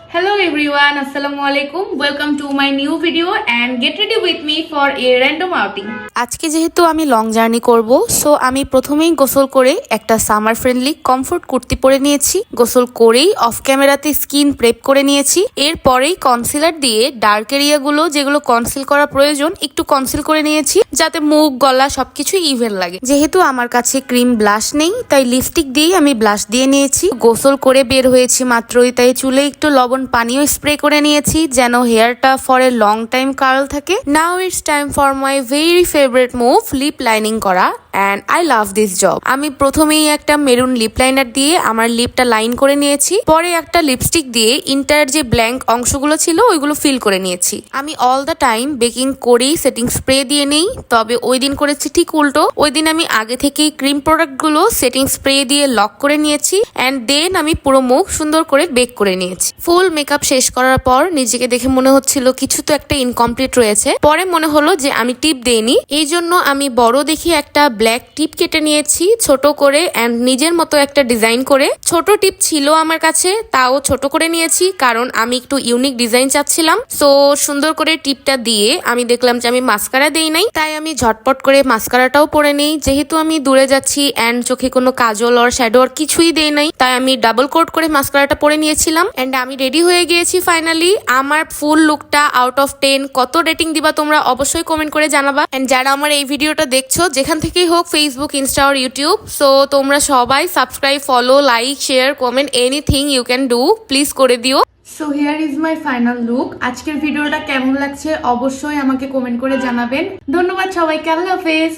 Hello everyone, Assalamualaikum. Welcome to my new video and get ready with me for a random outing. আজকে যেহেতু আমি long journey করব, so আমি প্রথমেই গোসল করে একটা সামার ফ্রেন্ডলি কমফোর্ট কুর্তি পরে নিয়েছি। গোসল করেই অফ ক্যামেরাতে স্কিন প্রেপ করে নিয়েছি। এরপরেই কনসিলার দিয়ে ডার্ক এরিয়াগুলো যেগুলো কনসিল করা প্রয়োজন একটু কনসিল করে নিয়েছি, যাতে মুখ গলা সবকিছু ইভেন লাগে। যেহেতু আমার কাছে ক্রিম ব্লাশ নেই, তাই লিপস্টিক দিয়েই আমি ব্লাশ দিয়ে নিয়েছি। গোসল করে বের হয়েছি মাত্রই, তাই চুলে একটু লবণ পানিও স্প্রে করে নিয়েছি যেন হেয়ারটা for a long time curl থাকে। Now it's time for my very favourite move, lip lining করা। And I love this job. আমি প্রথমেই একটা মেরুন লিপ লাইনার দিয়ে আমার লিপটা লাইন করে নিয়েছি, পরে একটা লিপস্টিক দিয়ে ইন্টার যে ব্ল্যাঙ্ক অংশগুলো ছিল ওইগুলো ফিল করে নিয়েছি। আমি অল দ্য টাইম বেকিং করেই সেটিং স্প্রে দিয়ে নেই, তবে ওই দিন করেছি ঠিক উল্টো। ওই দিন আমি আগে থেকেই ক্রিম প্রোডাক্টগুলো সেটিং স্প্রে দিয়ে লক করে নিয়েছি অ্যান্ড দেন আমি পুরো মুখ সুন্দর করে বেক করে নিয়েছি। ফুল মেকআপ শেষ করার পর নিজেকে দেখে মনে হচ্ছিল কিছু তো একটা ইনকমপ্লিট রয়েছে। পরে মনে হলো যে আমি টিপ দেইনি, এই জন্য আমি বড় দেখি একটা ব্ল্যাক টিপ কেটে নিয়েছি ছোট করে অ্যান্ড নিজের মতো একটা ডিজাইন করে। ছোট টিপ ছিল আমার কাছে, তাও ছোট করে নিয়েছি কারণ আমি একটু ইউনিক ডিজাইন চাচ্ছিলাম। সো সুন্দর করে টিপটা দিয়ে আমি দেখলাম যে আমি মাস্কারা দেই নাই, তাই আমি ঝটপট করে মাস্কারাটাও পরে নিই। যেহেতু আমি দূরে যাচ্ছি অ্যান্ড চোখে কোনো কাজল আর শ্যাডো আর কিছুই দেই নাই, তাই আমি ডাবল কোট করে মাস্কারাটা পরে নিয়েছিলাম অ্যান্ড আমি রেডি হয়ে গিয়েছি ফাইনালি। আমার ফুল লুকটা আউট অফ 10 কত রেটিং দিবা তোমরা অবশ্যই কমেন্ট করে জানাবা। এন্ড যারা আমার এই ভিডিওটা দেখছো যেখান থেকেই হোক, ফেসবুক, ইনস্টা আর ইউটিউব, সো তোমরা সবাই subscribe, follow, like, share, comment anything you can do, please করে দিও। So here is my final look. আজকের ভিডিওটা কেমন লাগছে অবশ্যই আমাকে কমেন্ট করে জানাবেন। ধন্যবাদ সবাইকে, আল্লাহ হাফেজ।